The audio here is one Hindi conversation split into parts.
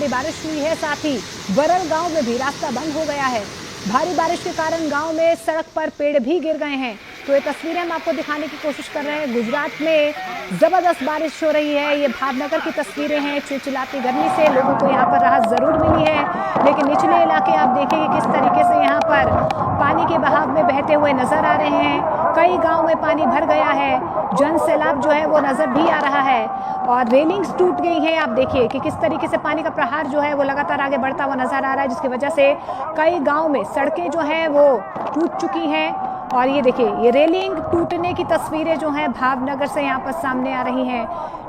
बारिश हुई है, साथ ही वरल गांव में भी रास्ता बंद हो गया है। भारी बारिश के कारण गांव में सड़क पर पेड़ भी गिर गए हैं। तो ये तस्वीरें हम आपको दिखाने की कोशिश कर रहे हैं। गुजरात में जबरदस्त बारिश हो रही है। ये भावनगर की तस्वीरें हैं। चिलचिलाती गर्मी से लोगों को यहाँ पर राहत जरूर मिली है, लेकिन निचले इलाके आप देखेंगे किस तरीके से यहाँ पर पानी के बहाव में बहते हुए नजर आ रहे हैं। कई गाँव में पानी भर गया है। जन सैलाब जो है वो नजर भी आ रहा है और रेलिंग्स टूट गई है। आप देखिए कि किस तरीके से पानी का प्रहार जो है वो लगातार आगे बढ़ता हुआ नजर आ रहा है, जिसकी वजह से कई गांव में सड़कें जो हैं वो टूट चुकी हैं। और ये देखिए, ये रेलिंग टूटने की तस्वीरें जो हैं भावनगर से यहाँ पर सामने आ रही हैं।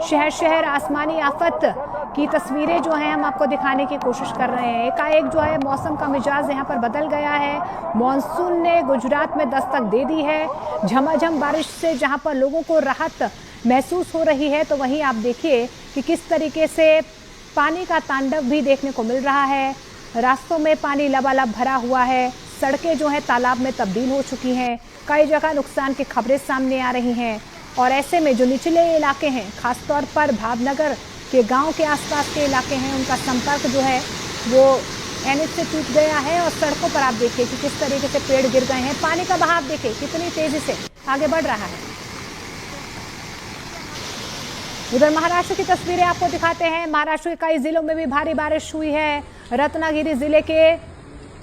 शहर शहर आसमानी आफत की तस्वीरें जो हैं हम आपको दिखाने की कोशिश कर रहे हैं। एकाएक जो है मौसम का मिजाज यहाँ पर बदल गया है। मॉनसून ने गुजरात में दस्तक दे दी है। झमाझम बारिश से जहाँ पर लोगों को राहत महसूस हो रही है, तो वहीं आप देखिए कि किस तरीके से पानी का तांडव भी देखने को मिल रहा है। रास्तों में पानी लबालब भरा हुआ है। सड़कें जो है तालाब में तब्दील हो चुकी हैं। कई जगह नुकसान की खबरें सामने आ रही हैं। और ऐसे में जो निचले इलाके हैं, खासतौर पर भावनगर के गांव के आसपास के इलाके हैं, उनका संपर्क जो है वो एनएच से टूट गया है। और सड़कों पर आप देखिए कि किस तरीके से पेड़ गिर गए हैं। पानी का बहाव देखिए कितनी तेजी से आगे बढ़ रहा है। उधर महाराष्ट्र की तस्वीरें आपको दिखाते हैं। महाराष्ट्र के कई जिलों में भी भारी बारिश हुई है। रत्नागिरी जिले के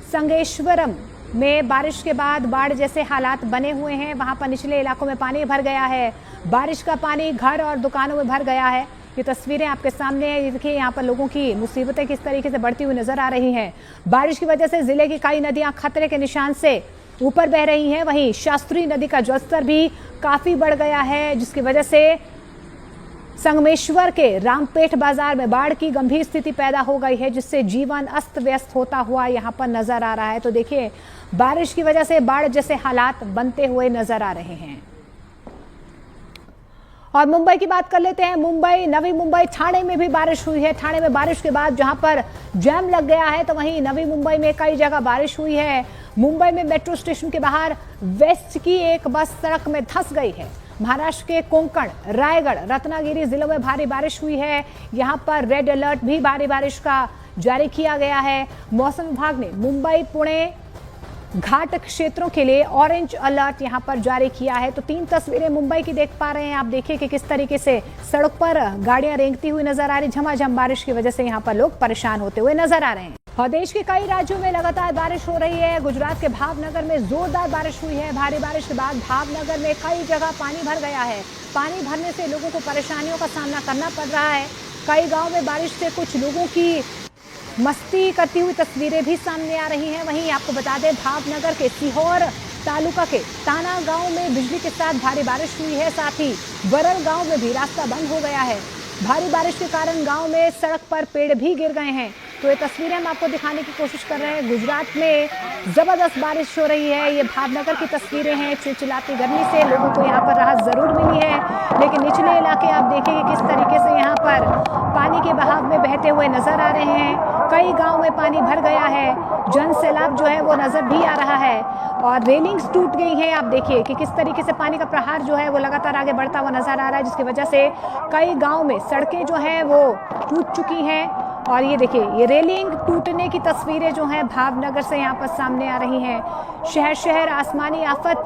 संगेश्वरम में बारिश के बाद बाढ़ जैसे हालात बने हुए हैं। वहां पर निचले इलाकों में पानी भर गया है। बारिश का पानी घर और दुकानों में भर गया है। ये तस्वीरें आपके सामने है। देखिए यहाँ पर लोगों की मुसीबतें किस तरीके से बढ़ती हुई नजर आ रही हैं। बारिश की वजह से जिले की कई नदियां खतरे के निशान से ऊपर बह रही हैं। वहीं शास्त्री नदी का जलस्तर भी काफी बढ़ गया है, जिसकी वजह से संगमेश्वर के रामपेठ बाजार में बाढ़ की गंभीर स्थिति पैदा हो गई है, जिससे जीवन अस्त व्यस्त होता हुआ यहां पर नजर आ रहा है। तो देखिए, बारिश की वजह से बाढ़ जैसे हालात बनते हुए नजर आ रहे हैं। और मुंबई की बात कर लेते हैं। मुंबई, नवी मुंबई, ठाणे में भी बारिश हुई है। ठाणे में बारिश के बाद जहां पर जैम लग गया है, तो वहीं नवी मुंबई में कई जगह बारिश हुई है। मुंबई में मेट्रो स्टेशन के बाहर वेस्ट की एक बस सड़क में धंस गई है। महाराष्ट्र के कोंकण, रायगढ़, रत्नागिरी जिलों में भारी बारिश हुई है। यहां पर रेड अलर्ट भी भारी बारिश का जारी किया गया है। मौसम विभाग ने मुंबई, पुणे घाट क्षेत्रों के लिए ऑरेंज अलर्ट यहां पर जारी किया है। तो 3 तस्वीरें मुंबई की देख पा रहे हैं। आप देखिए कि किस तरीके से सड़क पर गाड़ियां रेंगती हुई नजर आ रही। झमाझम बारिश की वजह से यहां पर लोग परेशान होते हुए नजर आ रहे हैं। और देश के कई राज्यों में लगातार बारिश हो रही है। गुजरात के भावनगर में जोरदार बारिश हुई है। भारी बारिश के बाद भावनगर में कई जगह पानी भर गया है। पानी भरने से लोगों को परेशानियों का सामना करना पड़ रहा है। कई गांव में बारिश से कुछ लोगों की मस्ती करती हुई तस्वीरें भी सामने आ रही हैं। वहीं आपको बता दें, भावनगर के सीहोर तालुका के ताना गांव में बिजली के साथ भारी बारिश हुई है। साथ ही वरल गांव में भी रास्ता बंद हो गया है। भारी बारिश के कारण गांव में सड़क पर पेड़ भी गिर गए हैं। तो ये तस्वीरें हम आपको दिखाने की कोशिश कर रहे हैं। गुजरात में जबरदस्त बारिश हो रही है। ये भावनगर की तस्वीरें हैं। चिलचिलाती गर्मी से लोगों को यहाँ पर राहत जरूर मिली है, लेकिन निचले इलाके आप देखेंगे किस तरीके से यहाँ पर पानी के बहाव में बहते हुए नजर आ रहे हैं। कई गांव में पानी भर गया है। जन सैलाब जो है वो नजर भी आ रहा है और रेलिंग्स टूट गई हैं। आप देखिए कि किस तरीके से पानी का प्रहार जो है वो लगातार आगे बढ़ता हुआ नजर आ रहा है, जिसकी वजह से कई गांव में सड़कें जो हैं वो टूट चुकी हैं। और ये देखिए, ये रेलिंग टूटने की तस्वीरें जो हैं भावनगर से यहाँ पर सामने आ रही हैं। शहर शहर आसमानी आफत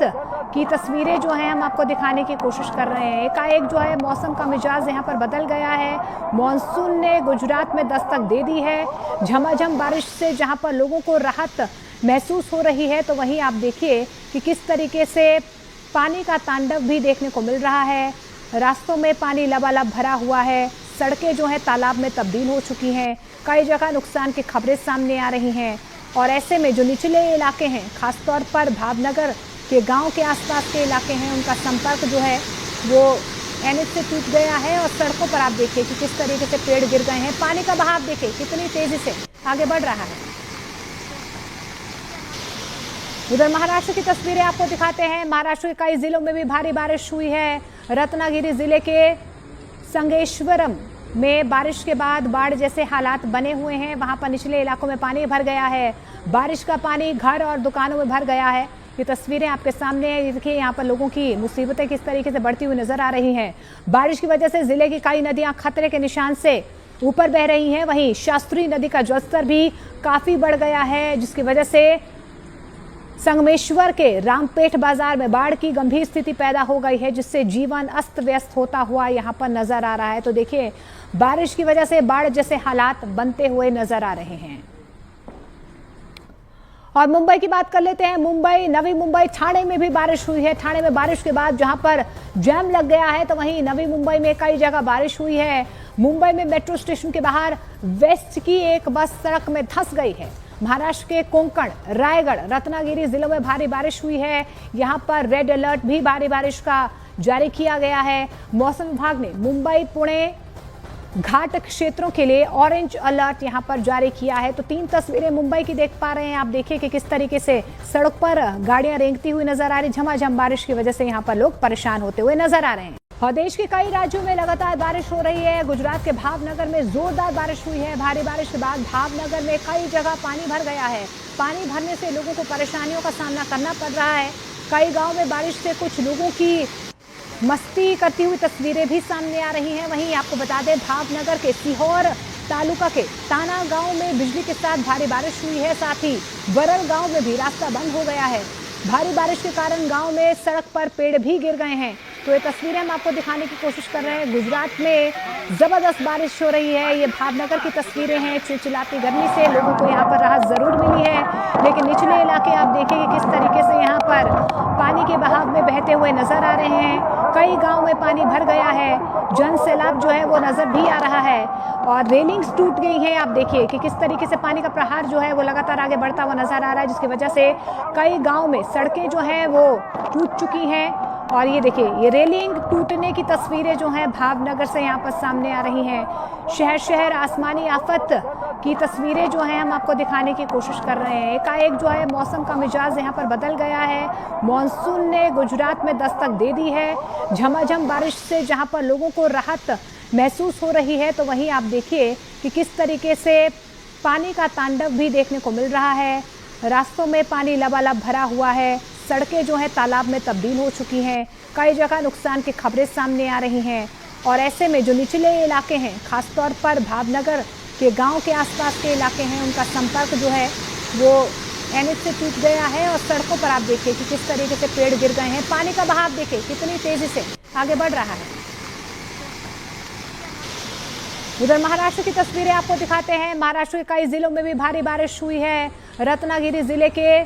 की तस्वीरें जो हैं हम आपको दिखाने की कोशिश कर रहे हैं। एकाएक जो है मौसम का मिजाज यहाँ पर बदल गया है। मॉनसून ने गुजरात में दस्तक दे दी है। झमाझम बारिश से जहाँ पर लोगों को राहत महसूस हो रही है, तो वहीं आप देखिए कि किस तरीके से पानी का तांडव भी देखने को मिल रहा है। रास्तों में पानी लबालब भरा हुआ है। सड़कें जो हैं तालाब में तब्दील हो चुकी हैं। कई जगह नुकसान की खबरें सामने आ रही हैं। और ऐसे में जो निचले इलाके हैं, खासतौर पर भावनगर के गांव के आसपास के इलाके हैं, उनका संपर्क जो है वो एनएच से टूट गया है। और सड़कों पर आप देखिए कि किस तरीके से पेड़ गिर गए हैं। पानी का बहाव देखिए कितनी तेजी से आगे बढ़ रहा है। उधर महाराष्ट्र की तस्वीरें आपको दिखाते हैं। महाराष्ट्र के कई जिलों में भी भारी बारिश हुई है। रत्नागिरी जिले के संगेश्वरम में बारिश के बाद बाढ़ जैसे हालात बने हुए हैं। वहां पर निचले इलाकों में पानी भर गया है। बारिश का पानी घर और दुकानों में भर गया है। ये तस्वीरें आपके सामने है। देखिए यहाँ पर लोगों की मुसीबतें किस तरीके से बढ़ती हुई नजर आ रही हैं। बारिश की वजह से जिले की कई नदियां खतरे के निशान से ऊपर बह रही हैं। वहीं शास्त्री नदी का जलस्तर भी काफी बढ़ गया है, जिसकी वजह से संगमेश्वर के रामपेठ बाजार में बाढ़ की गंभीर स्थिति पैदा हो गई है, जिससे जीवन अस्त व्यस्त होता हुआ यहां पर नजर आ रहा है। तो देखिए, बारिश की वजह से बाढ़ जैसे हालात बनते हुए नजर आ रहे हैं। और मुंबई की बात कर लेते हैं। मुंबई, नवी मुंबई, ठाणे में भी बारिश हुई है। ठाणे में बारिश के बाद जहां पर जैम लग गया है, तो वहीं नवी मुंबई में कई जगह बारिश हुई है। मुंबई में मेट्रो स्टेशन के बाहर वेस्ट की एक बस सड़क में धंस गई है। महाराष्ट्र के कोंकण, रायगढ़, रत्नागिरी जिलों में भारी बारिश हुई है। यहां पर रेड अलर्ट भी भारी बारिश का जारी किया गया है। मौसम विभाग ने मुंबई, पुणे घाट क्षेत्रों के लिए ऑरेंज अलर्ट यहां पर जारी किया है। तो 3 तस्वीरें मुंबई की देख पा रहे हैं आप। देखिए कि किस तरीके से सड़क पर गाड़ियां रेंगती हुई नजर आ रही। झमाझम बारिश की वजह से यहां पर लोग परेशान होते हुए नजर आ रहे हैं। और देश के कई राज्यों में लगातार बारिश हो रही है। गुजरात के भावनगर में जोरदार बारिश हुई है। भारी बारिश के बाद भावनगर में कई जगह पानी भर गया है। पानी भरने से लोगों को परेशानियों का सामना करना पड़ रहा है। कई गाँव में बारिश से कुछ लोगों की मस्ती करती हुई तस्वीरें भी सामने आ रही हैं। वहीं आपको बता दें, भावनगर के सीहोर तालुका के ताना गांव में बिजली के साथ भारी बारिश हुई है। साथ ही वरल गांव में भी रास्ता बंद हो गया है। भारी बारिश के कारण गांव में सड़क पर पेड़ भी गिर गए हैं। तो ये तस्वीरें हम आपको दिखाने की कोशिश कर रहे हैं। गुजरात में जबरदस्त बारिश हो रही है। ये भावनगर की तस्वीरें हैं। चिलचिलाती गर्मी से लोगों को यहाँ पर राहत जरूर मिली है, लेकिन निचले इलाके आप देखेंगे किस तरीके से यहाँ पर पानी के बहाव में बहते हुए नजर आ रहे हैं। कई गांव में पानी भर गया है। जन सैलाब जो है वो नजर भी आ रहा है और रेलिंग्स टूट गई हैं। आप देखिए कि किस तरीके से पानी का प्रहार जो है वो लगातार आगे बढ़ता हुआ नजर आ रहा है, जिसकी वजह से कई गांव में सड़कें जो हैं वो टूट चुकी हैं। और ये देखिए, ये रेलिंग टूटने की तस्वीरें जो हैं भावनगर से यहाँ पर सामने आ रही हैं। शहर शहर आसमानी आफत की तस्वीरें जो हैं हम आपको दिखाने की कोशिश कर रहे हैं। एकाएक जो है मौसम का मिजाज यहाँ पर बदल गया है। मॉनसून ने गुजरात में दस्तक दे दी है। झमाझम बारिश से जहाँ पर लोगों को राहत महसूस हो रही है, तो वहीं आप देखिए कि किस तरीके से पानी का तांडव भी देखने को मिल रहा है। रास्तों में पानी लबालब भरा हुआ है। सड़कें जो हैं तालाब में तब्दील हो चुकी हैं। कई जगह नुकसान की खबरें सामने आ रही हैं। और ऐसे में जो निचले इलाके हैं, खासतौर पर भावनगर के गांव के आसपास के इलाके हैं, उनका संपर्क जो है वो एनएच से टूट गया है। और सड़कों पर आप देखिए कि किस तरीके से पेड़ गिर गए हैं। पानी का बहाव देखिए कितनी तेजी से आगे बढ़ रहा है। उधर महाराष्ट्र की तस्वीरें आपको दिखाते हैं। महाराष्ट्र के कई जिलों में भी भारी बारिश हुई है। रत्नागिरी जिले के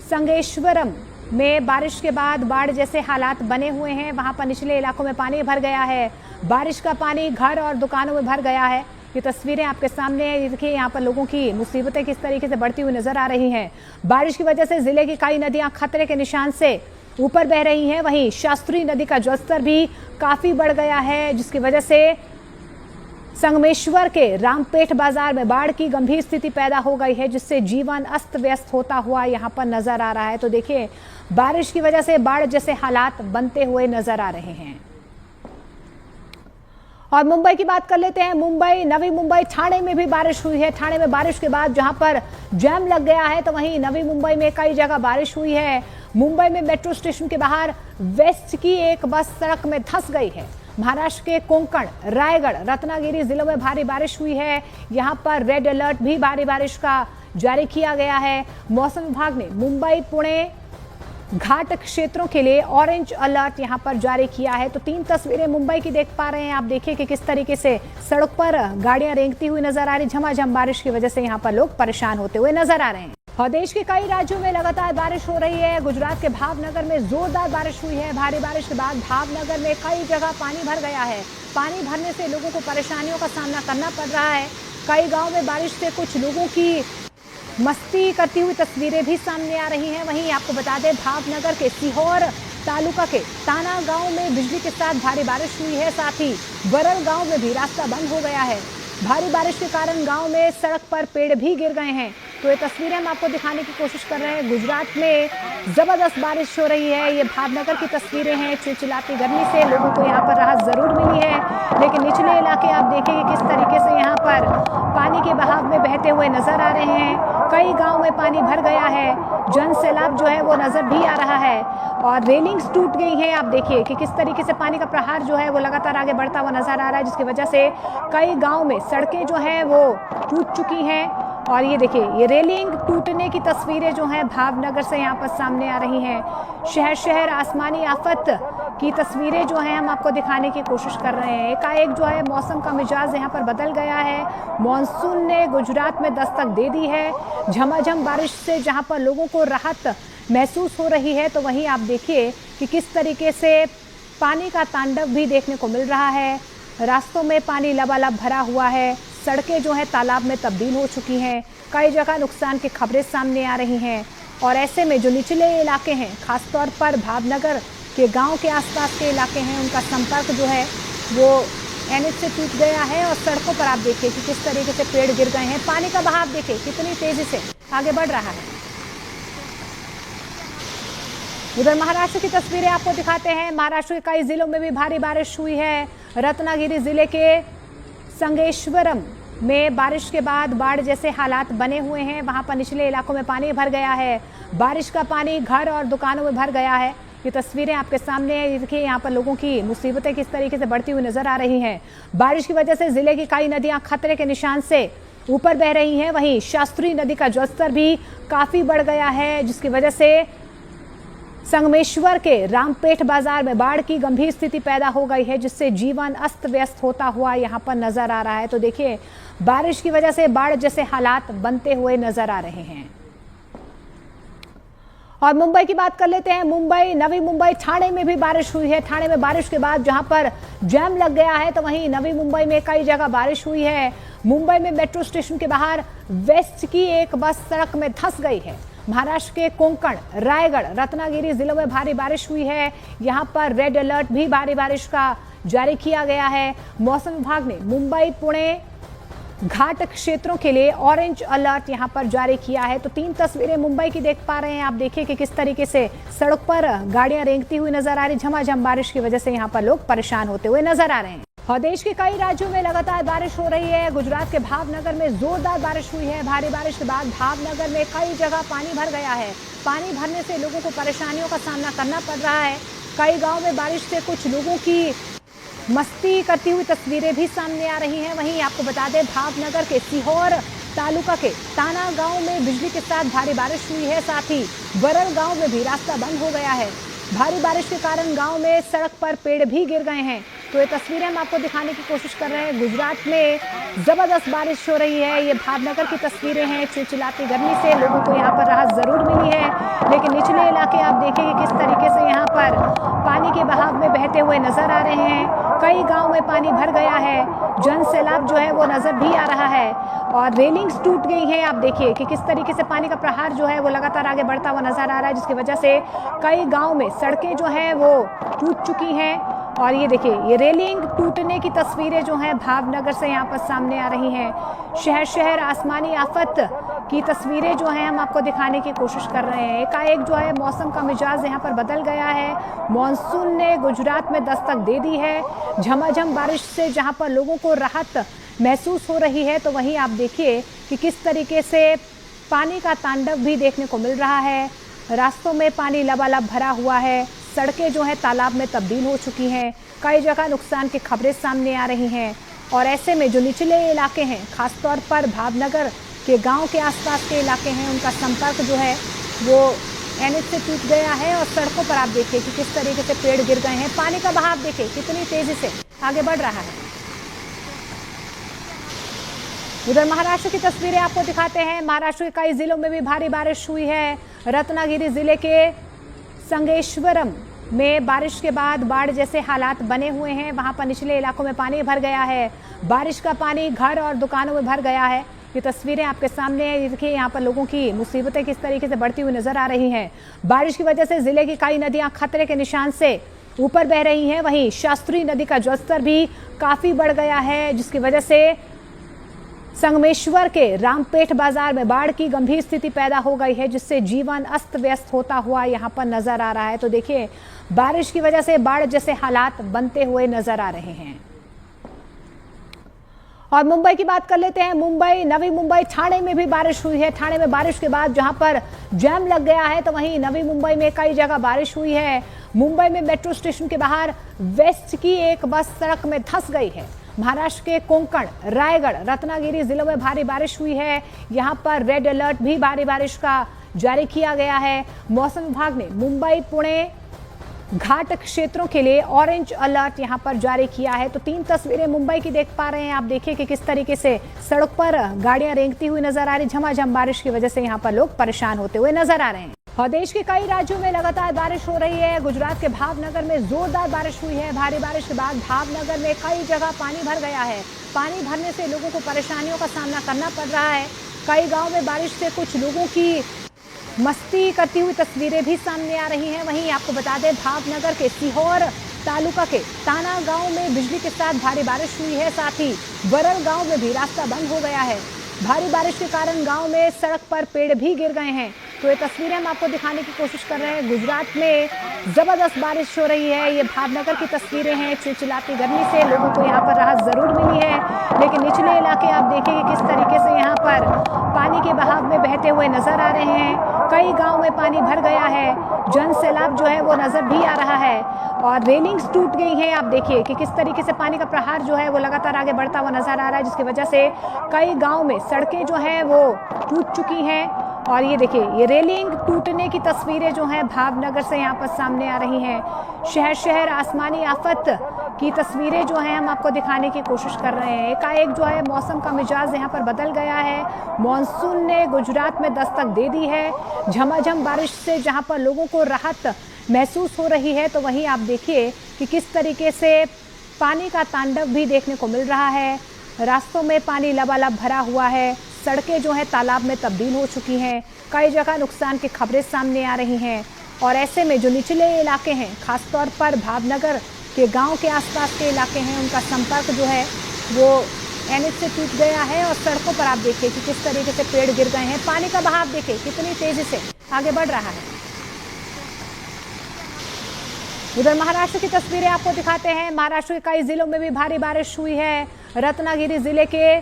संगमेश्वरम में बारिश के बाद बाढ़ जैसे हालात बने हुए हैं। वहां पर निचले इलाकों में पानी भर गया है। बारिश का पानी घर और दुकानों में भर गया है। ये तस्वीरें आपके सामने हैं। देखिए यहाँ पर लोगों की मुसीबतें किस तरीके से बढ़ती हुई नजर आ रही हैं। बारिश की वजह से जिले की कई नदियां खतरे के निशान से ऊपर बह रही हैं। वहीं शास्त्री नदी का जलस्तर भी काफी बढ़ गया है, जिसकी वजह से संगमेश्वर के रामपेठ बाजार में बाढ़ की गंभीर स्थिति पैदा हो गई है, जिससे जीवन अस्त व्यस्त होता हुआ यहां पर नजर आ रहा है। तो देखिए, बारिश की वजह से बाढ़ जैसे हालात बनते हुए नजर आ रहे हैं। और मुंबई की बात कर लेते हैं। मुंबई, नवी मुंबई, ठाणे में भी बारिश हुई है। ठाणे में बारिश के बाद जहां पर जैम लग गया है, तो वहीं नवी मुंबई में कई जगह बारिश हुई है। मुंबई में मेट्रो स्टेशन के बाहर वेस्ट की एक बस सड़क में धंस गई है। महाराष्ट्र के कोंकण, रायगढ़, रत्नागिरी जिलों में भारी बारिश हुई है। यहां पर रेड अलर्ट भी भारी बारिश का जारी किया गया है। मौसम विभाग ने मुंबई, पुणे घाट क्षेत्रों के लिए ऑरेंज अलर्ट यहां पर जारी किया है। तो 3 तस्वीरें मुंबई की देख पा रहे हैं आप। देखिए कि किस तरीके से सड़क पर गाड़ियां रेंगती हुई नजर आ रही। झमाझम बारिश की वजह से यहां पर लोग परेशान होते हुए नजर आ रहे हैं। और देश के कई राज्यों में लगातार बारिश हो रही है। गुजरात के भावनगर में जोरदार बारिश हुई है। भारी बारिश के बाद भावनगर में कई जगह पानी भर गया है। पानी भरने से लोगों को परेशानियों का सामना करना पड़ रहा है। कई गाँव में बारिश से कुछ लोगों की मस्ती करती हुई तस्वीरें भी सामने आ रही हैं। वहीं आपको बता दें, भावनगर के सीहोर तालुका के ताना गांव में बिजली के साथ भारी बारिश हुई है। साथ ही वरल गांव में भी रास्ता बंद हो गया है। भारी बारिश के कारण गांव में सड़क पर पेड़ भी गिर गए हैं। तो ये तस्वीरें हम आपको दिखाने की कोशिश कर रहे हैं। गुजरात में जबरदस्त बारिश हो रही है। ये भावनगर की तस्वीरें हैं। चिलचिलाती गर्मी से लोगों को यहाँ पर राहत जरूर मिली है, लेकिन निचले इलाके आप देखेंगे किस तरीके से यहाँ पर पानी के बहाव में बहते हुए नजर आ रहे हैं। कई गांव में पानी भर गया है। जन सैलाब जो है वो नजर भी आ रहा है और रेलिंग्स टूट गई हैं। आप देखिए कि किस तरीके से पानी का प्रहार जो है वो लगातार आगे बढ़ता हुआ नजर आ रहा है, जिसकी वजह से कई गांव में सड़कें जो हैं वो टूट चुकी हैं। और ये देखिए, ये रेलिंग टूटने की तस्वीरें जो हैं भावनगर से यहाँ पर सामने आ रही हैं। शहर शहर आसमानी आफत की तस्वीरें जो हैं हम आपको दिखाने की कोशिश कर रहे हैं। एकाएक जो है मौसम का मिजाज यहाँ पर बदल गया है। मॉनसून ने गुजरात में दस्तक दे दी है। झमाझम बारिश से जहाँ पर लोगों को राहत महसूस हो रही है, तो वहीं आप देखिए कि किस तरीके से पानी का तांडव भी देखने को मिल रहा है। रास्तों में पानी लबालब भरा हुआ है, सड़कें जो है तालाब में तब्दील हो चुकी हैं, कई जगह नुकसान की खबरें सामने आ रही हैं। और ऐसे में जो निचले इलाके हैं, खासतौर पर भावनगर के गांव के आसपास के इलाके हैं, उनका संपर्क जो है वो एनएच से टूट गया है। और सड़कों पर आप देखिए कि किस तरीके से पेड़ गिर गए हैं। पानी का बहाव देखिए कितनी तेजी से आगे बढ़ रहा है। उधर महाराष्ट्र की तस्वीरें आपको दिखाते हैं। महाराष्ट्र के कई जिलों में भी भारी बारिश हुई है। रत्नागिरी जिले के संगेश्वरम में बारिश के बाद बाढ़ जैसे हालात बने हुए हैं। वहां पर निचले इलाकों में पानी भर गया है। बारिश का पानी घर और दुकानों में भर गया है। ये तस्वीरें आपके सामने हैं। देखिए यहाँ पर लोगों की मुसीबतें किस तरीके से बढ़ती हुई नजर आ रही हैं। बारिश की वजह से जिले की कई नदियां खतरे के निशान से ऊपर बह रही हैं। वहीं शास्त्री नदी का जलस्तर भी काफी बढ़ गया है, जिसकी वजह से संगमेश्वर के रामपेठ बाजार में बाढ़ की गंभीर स्थिति पैदा हो गई है, जिससे जीवन अस्त व्यस्त होता हुआ यहाँ पर नजर आ रहा है। तो देखिए, बारिश की वजह से बाढ़ जैसे हालात बनते हुए नजर आ रहे हैं। और मुंबई की बात कर लेते हैं। मुंबई, नवी मुंबई, ठाणे में भी बारिश हुई है। ठाणे में बारिश के बाद जहां पर जैम लग गया है, तो वहीं नवी मुंबई में कई जगह बारिश हुई है। मुंबई में मेट्रो स्टेशन के बाहर वेस्ट की एक बस सड़क में धंस गई है। महाराष्ट्र के कोंकण, रायगढ़, रत्नागिरी जिलों में भारी बारिश हुई है। यहां पर रेड अलर्ट भी भारी बारिश का जारी किया गया है। मौसम विभाग ने मुंबई, पुणे घाट क्षेत्रों के लिए ऑरेंज अलर्ट यहां पर जारी किया है। तो 3 तस्वीरें मुंबई की देख पा रहे हैं आप। देखिए कि किस तरीके से सड़क पर गाड़ियां रेंगती हुई नजर आ रही। झमाझम बारिश की वजह से यहां पर लोग परेशान होते हुए नजर आ रहे हैं। और देश के कई राज्यों में लगातार बारिश हो रही है। गुजरात के भावनगर में जोरदार बारिश हुई है। भारी बारिश के बाद भावनगर में कई जगह पानी भर गया है। पानी भरने से लोगों को परेशानियों का सामना करना पड़ रहा है। कई गाँव में बारिश से कुछ लोगों की मस्ती करती हुई तस्वीरें भी सामने आ रही हैं। वहीं आपको बता दें, भावनगर के सीहोर तालुका के ताना गांव में बिजली के साथ भारी बारिश हुई है। साथ ही वरल गांव में भी रास्ता बंद हो गया है। भारी बारिश के कारण गांव में सड़क पर पेड़ भी गिर गए हैं। तो ये तस्वीरें हम आपको दिखाने की कोशिश कर रहे हैं। गुजरात में जबरदस्त बारिश हो रही है। ये भावनगर की तस्वीरें हैं। चिलचिलाती गर्मी से लोगों को यहाँ पर राहत जरूर मिली है, लेकिन निचले इलाके आप देखेंगे किस तरीके से यहाँ पर पानी के बहाव में बहते हुए नजर आ रहे हैं। कई गांव में पानी भर गया है। जन सैलाब जो है वो नजर भी आ रहा है और रेलिंग्स टूट गई हैं। आप देखिए कि किस तरीके से पानी का प्रहार जो है वो लगातार आगे बढ़ता हुआ नजर आ रहा है, जिसकी वजह से कई गांव में सड़कें जो हैं वो टूट चुकी हैं। और ये देखिए, ये रेलिंग टूटने की तस्वीरें जो हैं भावनगर से यहाँ पर सामने आ रही हैं। शहर शहर आसमानी आफत की तस्वीरें जो हैं हम आपको दिखाने की कोशिश कर रहे हैं। एकाएक जो है मौसम का मिजाज यहाँ पर बदल गया है। मॉनसून ने गुजरात में दस्तक दे दी है। झमाझम बारिश से जहाँ पर लोगों को राहत महसूस हो रही है, तो वहीं आप देखिए कि किस तरीके से पानी का तांडव भी देखने को मिल रहा है। रास्तों में पानी लबालब भरा हुआ है, सड़कें जो है तालाब में तब्दील हो चुकी हैं, कई जगह नुकसान की खबरें सामने आ रही हैं। और ऐसे में जो निचले इलाके हैं, खासतौर पर भावनगर के गांव के आसपास के इलाके हैं, उनका संपर्क जो है वो एनएच से टूट गया है। और सड़कों पर आप देखिए कि किस तरीके से पेड़ गिर गए हैं। पानी का बहाव देखिए कितनी तेजी से आगे बढ़ रहा है। उधर महाराष्ट्र की तस्वीरें आपको दिखाते हैं। महाराष्ट्र के कई जिलों में भी भारी बारिश हुई है। रत्नागिरी जिले के संगेश्वरम में बारिश के बाद बाढ़ जैसे हालात बने हुए हैं। वहां पर निचले इलाकों में पानी भर गया है। बारिश का पानी घर और दुकानों में भर गया है। ये तस्वीरें आपके सामने हैं। देखिए यहाँ पर लोगों की मुसीबतें किस तरीके से बढ़ती हुई नजर आ रही हैं। बारिश की वजह से जिले की कई नदियां खतरे के निशान से ऊपर बह रही हैं। वहीं शास्त्री नदी का जलस्तर भी काफी बढ़ गया है, जिसकी वजह से संगमेश्वर के रामपेठ बाजार में बाढ़ की गंभीर स्थिति पैदा हो गई है, जिससे जीवन अस्त व्यस्त होता हुआ यहाँ पर नजर आ रहा है। तो देखिए, बारिश की वजह से बाढ़ जैसे हालात बनते हुए नजर आ रहे हैं। और मुंबई की बात कर लेते हैं। मुंबई, नवी मुंबई, ठाणे में भी बारिश हुई है। ठाणे में बारिश के बाद जहां पर जैम लग गया है, तो वहीं नवी मुंबई में कई जगह बारिश हुई है। मुंबई में मेट्रो स्टेशन के बाहर वेस्ट की एक बस सड़क में धंस गई है। महाराष्ट्र के कोंकण, रायगढ़, रत्नागिरी जिलों में भारी बारिश हुई है। यहां पर रेड अलर्ट भी भारी बारिश का जारी किया गया है। मौसम विभाग ने मुंबई, पुणे घाट क्षेत्रों के लिए ऑरेंज अलर्ट यहां पर जारी किया है। तो 3 तस्वीरें मुंबई की देख पा रहे हैं आप। देखिए कि किस तरीके से सड़क पर गाड़ियां रेंगती हुई नजर आ रही। झमाझम बारिश की वजह से यहां पर लोग परेशान होते हुए नजर आ रहे हैं। और देश के कई राज्यों में लगातार बारिश हो रही है। गुजरात के भावनगर में जोरदार बारिश हुई है। भारी बारिश के बाद भावनगर में कई जगह पानी भर गया है। पानी भरने से लोगों को परेशानियों का सामना करना पड़ रहा है। कई गाँव में बारिश से कुछ लोगों की मस्ती करती हुई तस्वीरें भी सामने आ रही हैं। वहीं आपको बता दें, भावनगर के सीहोर तालुका के ताना गांव में बिजली के साथ भारी बारिश हुई है। साथ ही वरल गांव में भी रास्ता बंद हो गया है। भारी बारिश के कारण गांव में सड़क पर पेड़ भी गिर गए हैं। तो ये तस्वीरें हम आपको दिखाने की कोशिश कर रहे हैं। गुजरात में जबरदस्त बारिश हो रही है। ये भावनगर की तस्वीरें हैं। चिलचिलाती गर्मी से लोगों को यहाँ पर राहत जरूर मिली है, लेकिन निचले इलाके आप देखेंगे किस तरीके से यहाँ पर पानी के बहाव में बहते हुए नजर आ रहे हैं। कई गांव में पानी भर गया है। जन सैलाब जो है वो नजर भी आ रहा है और रेलिंग्स टूट गई हैं। आप देखिए कि किस तरीके से पानी का प्रहार जो है वो लगातार आगे बढ़ता हुआ नजर आ रहा है, जिसकी वजह से कई गांव में सड़कें जो हैं वो टूट चुकी हैं। और ये देखिए, ये रेलिंग टूटने की तस्वीरें जो हैं भावनगर से यहाँ पर सामने आ रही हैं। शहर शहर आसमानी आफत की तस्वीरें जो हैं हम आपको दिखाने की कोशिश कर रहे हैं। एकाएक जो है मौसम का मिजाज यहाँ पर बदल गया है। मॉनसून ने गुजरात में दस्तक दे दी है। झमाझम बारिश से जहाँ पर लोगों को राहत महसूस हो रही है, तो वहीं आप देखिए कि किस तरीके से पानी का तांडव भी देखने को मिल रहा है। रास्तों में पानी लबालब भरा हुआ है। सड़कें जो है तालाब में तब्दील हो चुकी हैं। कई जगह नुकसान की खबरें सामने आ रही हैं। और ऐसे में जो निचले इलाके हैं, खासतौर पर भावनगर के गांव के आसपास के इलाके हैं, उनका संपर्क जो है वो एनएच से टूट गया है। और सड़कों पर आप देखिए कि किस तरीके से पेड़ गिर गए हैं। पानी का बहाव देखिए कितनी तेजी से आगे बढ़ रहा है। उधर महाराष्ट्र की तस्वीरें आपको दिखाते हैं। महाराष्ट्र के कई जिलों में भी भारी बारिश हुई है। रत्नागिरी जिले के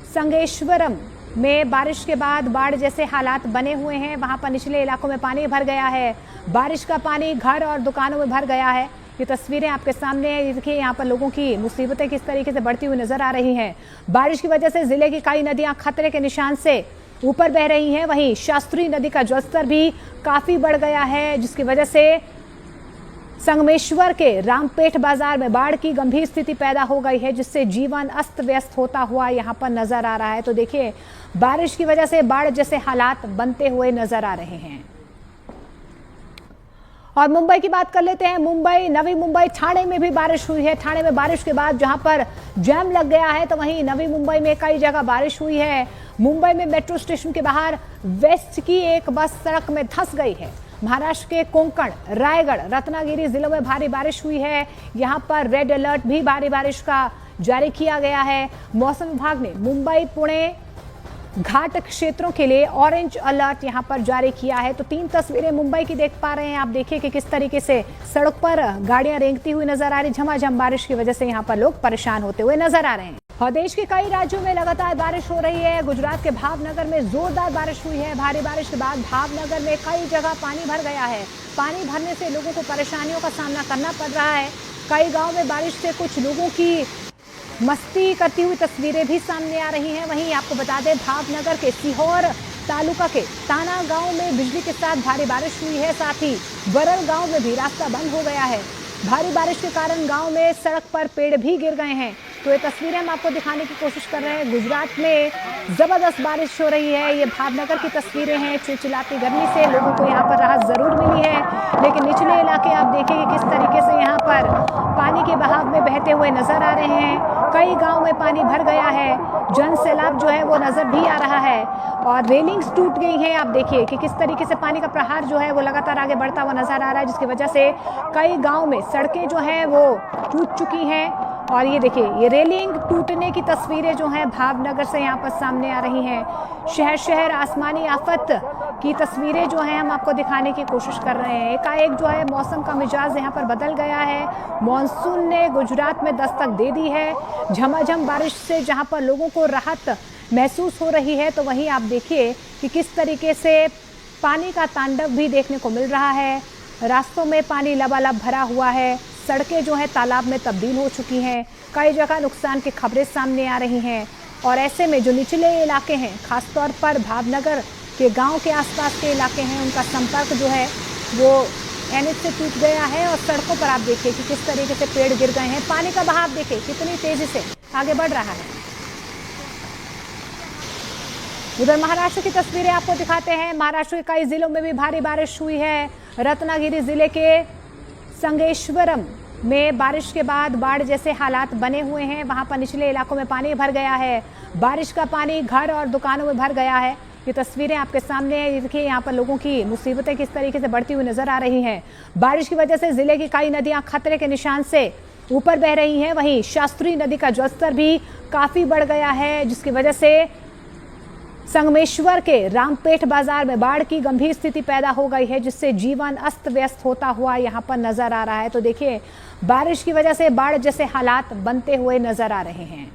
संगेश्वरम में बारिश के बाद बाढ़ जैसे हालात बने हुए हैं। वहां पर निचले इलाकों में पानी भर गया है। बारिश का पानी घर और दुकानों में भर गया है। ये तस्वीरें आपके सामने हैं। देखिए यहाँ पर लोगों की मुसीबतें किस तरीके से बढ़ती हुई नजर आ रही हैं। बारिश की वजह से जिले की कई नदियां खतरे के निशान से ऊपर बह रही हैं। वहीं शास्त्री नदी का जलस्तर भी काफी बढ़ गया है, जिसकी वजह से संगमेश्वर के रामपेठ बाजार में बाढ़ की गंभीर स्थिति पैदा हो गई है, जिससे जीवन अस्त व्यस्त होता हुआ यहाँ पर नजर आ रहा है। तो देखिए, बारिश की वजह से बाढ़ जैसे हालात बनते हुए नजर आ रहे हैं। और मुंबई की बात कर लेते हैं। मुंबई, नवी मुंबई, ठाणे में भी बारिश हुई है। ठाणे में बारिश के बाद जहां पर जैम लग गया है, तो वहीं नवी मुंबई में कई जगह बारिश हुई है। मुंबई में मेट्रो स्टेशन के बाहर वेस्ट की एक बस सड़क में धंस गई है। महाराष्ट्र के कोंकण, रायगढ़, रत्नागिरी जिलों में भारी बारिश हुई है। यहां पर रेड अलर्ट भी भारी बारिश का जारी किया गया है। मौसम विभाग ने मुंबई, पुणे घाट क्षेत्रों के लिए ऑरेंज अलर्ट यहां पर जारी किया है। तो 3 तस्वीरें मुंबई की देख पा रहे हैं आप। देखिए कि किस तरीके से सड़क पर गाड़ियां रेंगती हुई नजर आ रही। झमाझम बारिश की वजह से यहां पर लोग परेशान होते हुए नजर आ रहे हैं। और देश के कई राज्यों में लगातार बारिश हो रही है। गुजरात के भावनगर में जोरदार बारिश हुई है। भारी बारिश के बाद भावनगर में कई जगह पानी भर गया है। पानी भरने से लोगों को परेशानियों का सामना करना पड़ रहा है। कई गाँव में बारिश से कुछ लोगों की मस्ती करती हुई तस्वीरें भी सामने आ रही हैं। वहीं आपको बता दें, भावनगर के सीहोर तालुका के ताना गांव में बिजली के साथ भारी बारिश हुई है। साथ ही वरल गांव में भी रास्ता बंद हो गया है। भारी बारिश के कारण गांव में सड़क पर पेड़ भी गिर गए हैं। तो ये तस्वीरें हम आपको दिखाने की कोशिश कर रहे हैं। गुजरात में जबरदस्त बारिश हो रही है। ये भावनगर की तस्वीरें हैं। चिलचिलाती गर्मी से लोगों को यहाँ पर राहत जरूर मिली है, लेकिन निचले इलाके आप देखेंगे किस तरीके से यहाँ पर पानी के बहाव में बहते हुए नजर आ रहे हैं। कई गांव में पानी भर गया है। जन सैलाब जो है वो नजर भी आ रहा है और रेलिंग्स टूट गई हैं। आप देखिए कि किस तरीके से पानी का प्रहार जो है वो लगातार आगे बढ़ता हुआ नजर आ रहा है, जिसकी वजह से कई गाँव में सड़कें जो हैं वो टूट चुकी हैं। और ये देखिए, ये रेलिंग टूटने की तस्वीरें जो हैं भावनगर से यहाँ पर सामने आ रही हैं। शहर शहर आसमानी आफत की तस्वीरें जो हैं हम आपको दिखाने की कोशिश कर रहे हैं। एकाएक जो है मौसम का मिजाज यहाँ पर बदल गया है। मॉनसून ने गुजरात में दस्तक दे दी है। झमाझम बारिश से जहाँ पर लोगों को राहत महसूस हो रही है, तो वहीं आप देखिए कि किस तरीके से पानी का तांडव भी देखने को मिल रहा है। रास्तों में पानी लबालब भरा हुआ है। सड़कें जो है तालाब में तब्दील हो चुकी हैं। कई जगह नुकसान की खबरें सामने आ रही हैं। और ऐसे में जो निचले इलाके हैं, खासतौर पर भावनगर के गांव के आसपास के इलाके हैं, उनका संपर्क जो है वो एनएच से टूट गया है। और सड़कों पर आप देखिए कि किस तरीके से पेड़ गिर गए हैं। पानी का बहाव देखिए कितनी तेजी से आगे बढ़ रहा है। उधर महाराष्ट्र की तस्वीरें आपको दिखाते हैं। महाराष्ट्र के कई जिलों में भी भारी बारिश हुई है। रत्नागिरी जिले के संगेश्वरम में बारिश के बाद बाढ़ जैसे हालात बने हुए हैं। वहां पर निचले इलाकों में पानी भर गया है। बारिश का पानी घर और दुकानों में भर गया है। ये तस्वीरें आपके सामने हैं। देखिए यहाँ पर लोगों की मुसीबतें किस तरीके से बढ़ती हुई नजर आ रही हैं। बारिश की वजह से जिले की कई नदियां खतरे के निशान से ऊपर बह रही हैं। वहीं शास्त्री नदी का जलस्तर भी काफी बढ़ गया है, जिसकी वजह से संगमेश्वर के रामपेठ बाजार में बाढ़ की गंभीर स्थिति पैदा हो गई है, जिससे जीवन अस्त व्यस्त होता हुआ यहां पर नजर आ रहा है। तो देखिए बारिश की वजह से बाढ़ जैसे हालात बनते हुए नजर आ रहे हैं।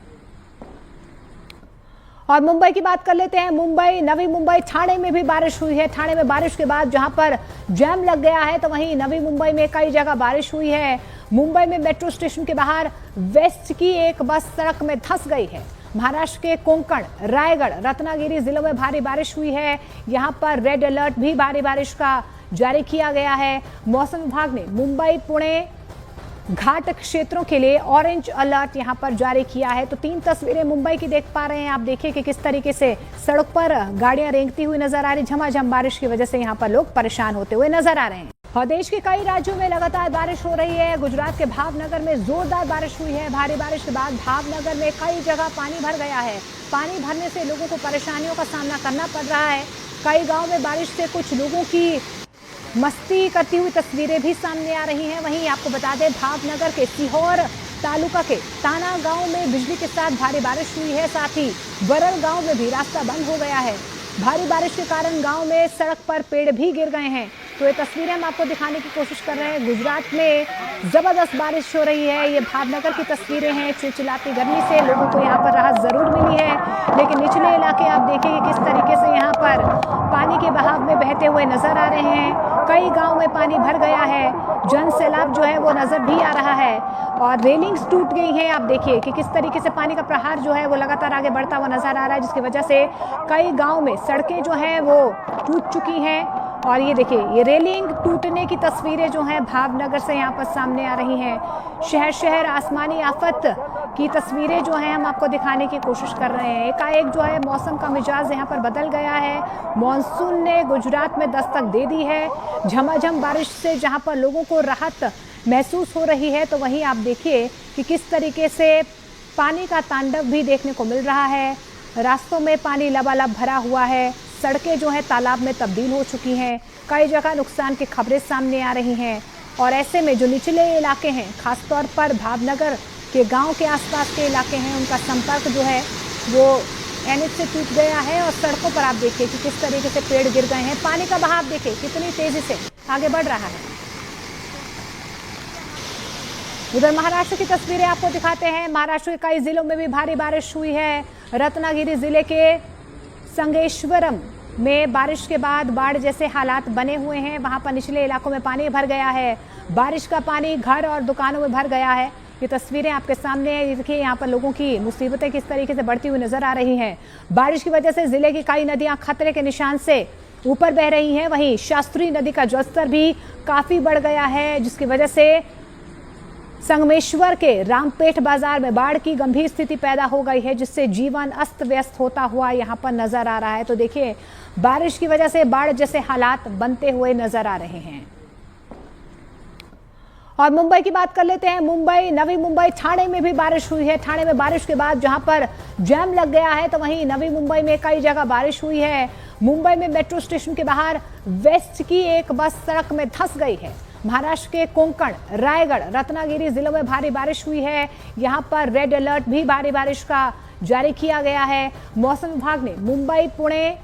और मुंबई की बात कर लेते हैं। मुंबई, नवी मुंबई, ठाणे में भी बारिश हुई है। ठाणे में बारिश के बाद जहां पर जैम लग गया है, तो वहीं नवी मुंबई में कई जगह बारिश हुई है। मुंबई में मेट्रो स्टेशन के बाहर वेस्ट की एक बस सड़क में धंस गई है। महाराष्ट्र के कोंकण, रायगढ़, रत्नागिरी जिलों में भारी बारिश हुई है। यहां पर रेड अलर्ट भी भारी बारिश का जारी किया गया है। मौसम विभाग ने मुंबई, पुणे घाट क्षेत्रों के लिए ऑरेंज अलर्ट यहां पर जारी किया है। तो 3 तस्वीरें मुंबई की देख पा रहे हैं आप। देखिए कि किस तरीके से सड़क पर गाड़ियां रेंगती हुई नजर आ रही। झमाझम बारिश की वजह से यहां पर लोग परेशान होते हुए नजर आ रहे हैं। और देश के कई राज्यों में लगातार बारिश हो रही है। गुजरात के भावनगर में जोरदार बारिश हुई है। भारी बारिश के बाद भावनगर में कई जगह पानी भर गया है। पानी भरने से लोगों को परेशानियों का सामना करना पड़ रहा है। कई गाँव में बारिश से कुछ लोगों की मस्ती करती हुई तस्वीरें भी सामने आ रही हैं। वहीं आपको बता दें, भावनगर के सीहोर तालुका के ताना गांव में बिजली के साथ भारी बारिश हुई है। साथ ही वरल गांव में भी रास्ता बंद हो गया है। भारी बारिश के कारण गांव में सड़क पर पेड़ भी गिर गए हैं। तो ये तस्वीरें हम आपको दिखाने की कोशिश कर रहे हैं। गुजरात में जबरदस्त बारिश हो रही है। ये भावनगर की तस्वीरें हैं। चिलचिलाती गर्मी से लोगों को यहाँ पर राहत जरूर मिली है, लेकिन निचले इलाके आप देखेंगे किस तरीके से यहाँ पर पानी के बहाव में बहते हुए नजर आ रहे हैं। कई गांव में पानी भर गया है। जन सैलाब जो है वो नजर भी आ रहा है और रेलिंग्स टूट गई हैं। आप देखिए कि किस तरीके से पानी का प्रहार जो है वो लगातार आगे बढ़ता हुआ नजर आ रहा है, जिसकी वजह से कई गांव में सड़कें जो हैं वो टूट चुकी हैं। और ये देखिए, ये रेलिंग टूटने की तस्वीरें जो हैं भावनगर से यहाँ पर सामने आ रही हैं। शहर शहर आसमानी आफत की तस्वीरें जो हैं हम आपको दिखाने की कोशिश कर रहे हैं। एकाएक जो है मौसम का मिजाज यहाँ पर बदल गया है। मॉनसून ने गुजरात में दस्तक दे दी है। झमाझम बारिश से जहाँ पर लोगों को राहत महसूस हो रही है, तो वहीं आप देखिए कि किस तरीके से पानी का तांडव भी देखने को मिल रहा है। रास्तों में पानी लबालब भरा हुआ है। सड़कें जो है तालाब में तब्दील हो चुकी हैं। कई जगह नुकसान की खबरें सामने आ रही हैं। और ऐसे में जो निचले इलाके हैं, खासतौर पर भावनगर के गांव के आसपास के इलाके हैं, उनका संपर्क जो है वो एनएच से टूट गया है। और सड़कों पर आप देखिए कि किस तरीके से पेड़ गिर गए हैं। पानी का बहाव देखिए कितनी तेजी से आगे बढ़ रहा है। उधर महाराष्ट्र की तस्वीरें आपको दिखाते हैं। महाराष्ट्र के कई जिलों में भी भारी बारिश हुई है। रत्नागिरी जिले के संगेश्वरम में बारिश के बाद बाढ़ जैसे हालात बने हुए हैं। वहां पर निचले इलाकों में पानी भर गया है। बारिश का पानी घर और दुकानों में भर गया है। ये तस्वीरें आपके सामने हैं। देखिए यहाँ पर लोगों की मुसीबतें किस तरीके से बढ़ती हुई नजर आ रही हैं। बारिश की वजह से जिले की कई नदियां खतरे के निशान से ऊपर बह रही हैं। वहीं शास्त्री नदी का जलस्तर भी काफी बढ़ गया है, जिसकी वजह से संगमेश्वर के रामपेठ बाजार में बाढ़ की गंभीर स्थिति पैदा हो गई है, जिससे जीवन अस्त व्यस्त होता हुआ यहां पर नजर आ रहा है। तो देखिए बारिश की वजह से बाढ़ जैसे हालात बनते हुए नजर आ रहे हैं। और मुंबई की बात कर लेते हैं। मुंबई, नवी मुंबई, ठाणे में भी बारिश हुई है। ठाणे में बारिश के बाद जहां पर जैम लग गया है, तो वहीं नवी मुंबई में कई जगह बारिश हुई है। मुंबई में मेट्रो स्टेशन के बाहर वेस्ट की एक बस सड़क में धंस गई है। महाराष्ट्र के कोंकण, रायगढ़, रत्नागिरी जिलों में भारी बारिश हुई है। यहां पर रेड अलर्ट भी भारी बारिश का जारी किया गया है। मौसम विभाग ने मुंबई, पुणे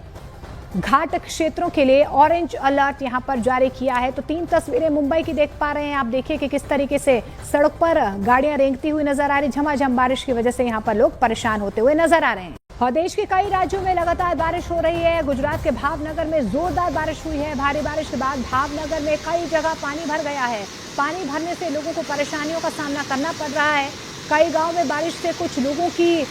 घाट क्षेत्रों के लिए ऑरेंज अलर्ट यहां पर जारी किया है। तो 3 तस्वीरें मुंबई की देख पा रहे हैं आप। देखिए कि किस तरीके से सड़क पर गाड़ियां रेंगती हुई नजर आ रही। झमाझम बारिश की वजह से यहां पर लोग परेशान होते हुए नजर आ रहे हैं। और देश के कई राज्यों में लगातार बारिश हो रही है। गुजरात के भावनगर में जोरदार बारिश हुई है। भारी बारिश के बाद भावनगर में कई जगह पानी भर गया है। पानी भरने से लोगों को परेशानियों का सामना करना पड़ रहा है। कई गाँव में बारिश से कुछ लोगों की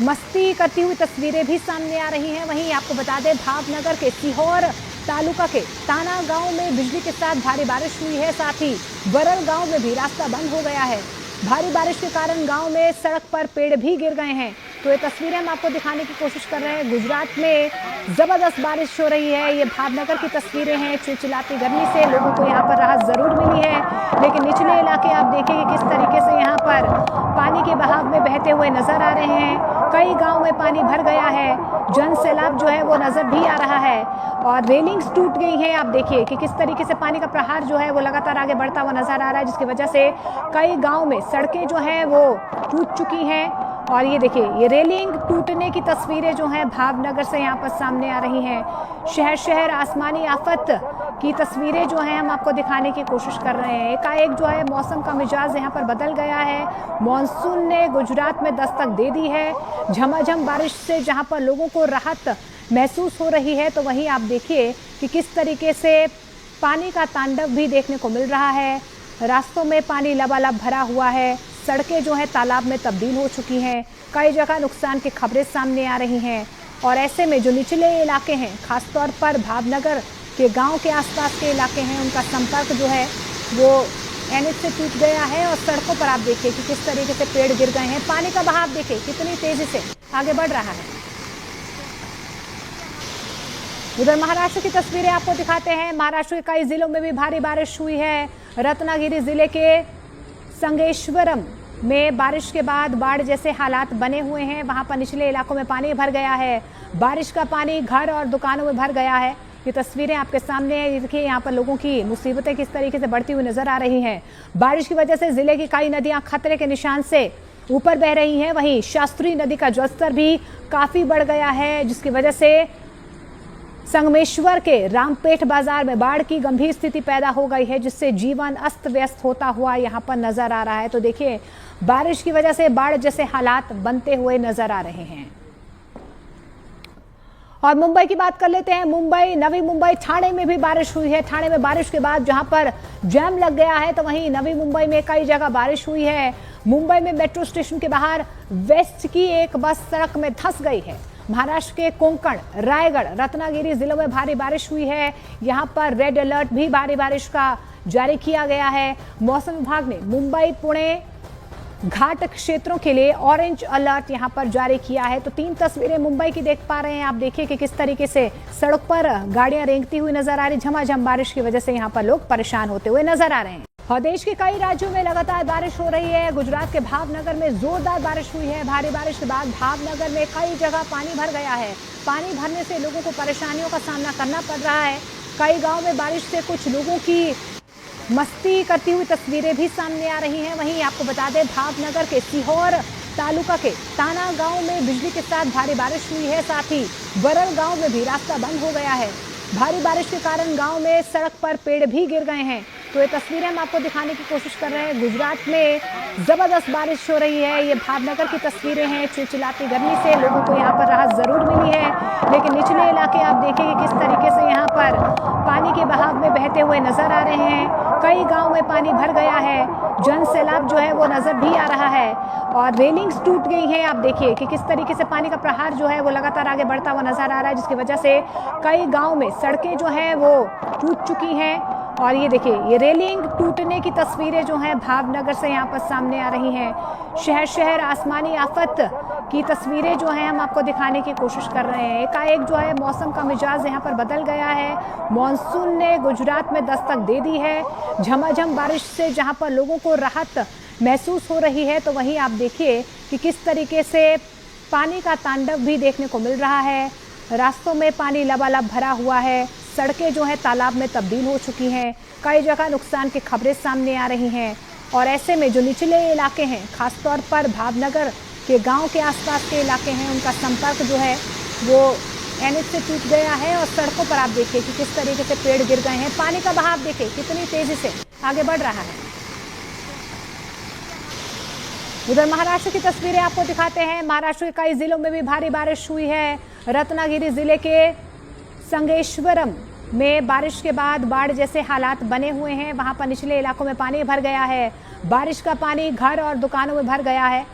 मस्ती करती हुई तस्वीरें भी सामने आ रही हैं। वहीं आपको बता दें भावनगर के सीहोर तालुका के ताना गांव में बिजली के साथ भारी बारिश हुई है। साथ ही बरल गांव में भी रास्ता बंद हो गया है। भारी बारिश के कारण गांव में सड़क पर पेड़ भी गिर गए हैं। तो ये तस्वीरें हम आपको दिखाने की कोशिश कर रहे हैं। गुजरात में जबरदस्त बारिश हो रही है। ये भावनगर की तस्वीरें हैं। चिलचिलाती गर्मी से लोगों को यहाँ पर राहत जरूर मिली है, लेकिन निचले इलाके आप देखेंगे किस तरीके से यहाँ पर पानी के बहाव में बहते हुए नजर आ रहे हैं। कई गांव में पानी भर गया है। जन सैलाब जो है वो नजर भी आ रहा है और रेलिंग्स टूट गई हैं। आप देखिए कि किस तरीके से पानी का प्रहार जो है वो लगातार आगे बढ़ता हुआ नजर आ रहा है, जिसकी वजह से कई गांव में सड़कें जो हैं वो टूट चुकी हैं। और ये देखिए ये रेलिंग टूटने की तस्वीरें जो हैं भावनगर से यहाँ पर सामने आ रही हैं। शहर शहर आसमानी आफत की तस्वीरें जो हैं हम आपको दिखाने की कोशिश कर रहे हैं। एकाएक जो है मौसम का मिजाज यहाँ पर बदल गया है। मॉनसून ने गुजरात में दस्तक दे दी है। झमाझम बारिश से जहाँ पर लोगों को राहत महसूस हो रही है, तो वहीं आप देखिए कि किस तरीके से पानी का तांडव भी देखने को मिल रहा है। रास्तों में पानी लबालब भरा हुआ है। सड़कें जो है तालाब में तब्दील हो चुकी हैं। कई जगह नुकसान की खबरें सामने आ रही हैं। और ऐसे में जो निचले इलाके हैं, खासतौर पर भावनगर के गांव के आसपास के इलाके हैं, उनका संपर्क जो है वो एनएच से टूट गया है। और सड़कों पर आप देखिए कि किस तरीके से पेड़ गिर गए हैं। पानी का बहाव देखिए कितनी तेजी से आगे बढ़ रहा है। उधर महाराष्ट्र की तस्वीरें आपको दिखाते हैं। महाराष्ट्र के कई जिलों में भी भारी बारिश हुई है। रत्नागिरी जिले के संगेश्वरम में बारिश के बाद बाढ़ जैसे हालात बने हुए हैं। वहां पर निचले इलाकों में पानी भर गया है। बारिश का पानी घर और दुकानों में भर गया है। ये तस्वीरें आपके सामने हैं। देखिए यहाँ पर लोगों की मुसीबतें किस तरीके से बढ़ती हुई नजर आ रही हैं। बारिश की वजह से जिले की कई नदियां खतरे के निशान से ऊपर बह रही हैं। वहीं शास्त्री नदी का जलस्तर भी काफी बढ़ गया है, जिसकी वजह से संगमेश्वर के रामपेठ बाजार में बाढ़ की गंभीर स्थिति पैदा हो गई है, जिससे जीवन अस्त व्यस्त होता हुआ यहां पर नजर आ रहा है। तो देखिए बारिश की वजह से बाढ़ जैसे हालात बनते हुए नजर आ रहे हैं। और मुंबई की बात कर लेते हैं। मुंबई, नवी मुंबई, ठाणे में भी बारिश हुई है। ठाणे में बारिश के बाद जहां पर जैम लग गया है, तो वहीं नवी मुंबई में कई जगह बारिश हुई है। मुंबई में मेट्रो स्टेशन के बाहर वेस्ट की एक बस सड़क में धंस गई है। महाराष्ट्र के कोंकण, रायगढ़, रत्नागिरी जिलों में भारी बारिश हुई है। यहां पर रेड अलर्ट भी भारी बारिश का जारी किया गया है। मौसम विभाग ने मुंबई, पुणे घाट क्षेत्रों के लिए ऑरेंज अलर्ट यहां पर जारी किया है। तो 3 तस्वीरें मुंबई की देख पा रहे हैं आप। देखिए कि किस तरीके से सड़क पर गाड़ियां रेंगती हुई नजर आ रही। झमाझम बारिश की वजह से यहां पर लोग परेशान होते हुए नजर आ रहे हैं। और देश के कई राज्यों में लगातार बारिश हो रही है। गुजरात के भावनगर में जोरदार बारिश हुई है। भारी बारिश के बाद भावनगर में कई जगह पानी भर गया है। पानी भरने से लोगों को परेशानियों का सामना करना पड़ रहा है। कई गाँव में बारिश से कुछ लोगों की मस्ती करती हुई तस्वीरें भी सामने आ रही हैं। वहीं आपको बता दें भावनगर के सीहोर तालुका के ताना गांव में बिजली के साथ भारी बारिश हुई है। साथ ही बरल गांव में भी रास्ता बंद हो गया है। भारी बारिश के कारण गांव में सड़क पर पेड़ भी गिर गए हैं। तो ये तस्वीरें हम आपको दिखाने की कोशिश कर रहे हैं। गुजरात में जबरदस्त बारिश हो रही है। ये भावनगर की तस्वीरें हैं। चिलचिलाती गर्मी से लोगों को यहाँ पर राहत जरूर मिली है, लेकिन निचले इलाके आप देखेंगे किस तरीके से यहाँ पर पानी के बहाव में बहते हुए नजर आ रहे हैं। कई गांव में पानी भर गया है। जन सैलाब जो है वो नजर भी आ रहा है और रेलिंग्स टूट गई हैं। आप देखिए कि किस तरीके से पानी का प्रहार जो है वो लगातार आगे बढ़ता हुआ नजर आ रहा है, जिसकी वजह से कई गाँव में सड़कें जो हैं वो टूट चुकी हैं। और ये देखिए ये रेलिंग टूटने की तस्वीरें जो हैं भावनगर से यहाँ पर सामने आ रही हैं। शहर शहर आसमानी आफत की तस्वीरें जो हैं हम आपको दिखाने की कोशिश कर रहे हैं। एकाएक जो है मौसम का मिजाज यहाँ पर बदल गया है। मॉनसून ने गुजरात में दस्तक दे दी है। झमाझम बारिश से जहाँ पर लोगों को राहत महसूस हो रही है, तो वहीं आप देखिए कि किस तरीके से पानी का तांडव भी देखने को मिल रहा है। रास्तों में पानी लबालब भरा हुआ है। सड़कें जो है तालाब में तब्दील हो चुकी हैं। कई जगह नुकसान की खबरें सामने आ रही हैं। और ऐसे में जो निचले इलाके हैं, खासतौर पर भावनगर के गांव के आसपास के इलाके हैं, उनका संपर्क जो है वो एनएच से टूट गया है और सड़कों पर आप देखिए कि किस तरीके से पेड़ गिर गए हैं। पानी का बहाव देखिए कितनी तेजी से आगे बढ़ रहा है। उधर महाराष्ट्र की तस्वीरें आपको दिखाते हैं। महाराष्ट्र के कई जिलों में भी भारी बारिश हुई है। रत्नागिरी जिले के संगेश्वरम में बारिश के बाद बाढ़ जैसे हालात बने हुए हैं। वहां पर निचले इलाकों में पानी भर गया है। बारिश का पानी घर और दुकानों में भर गया है।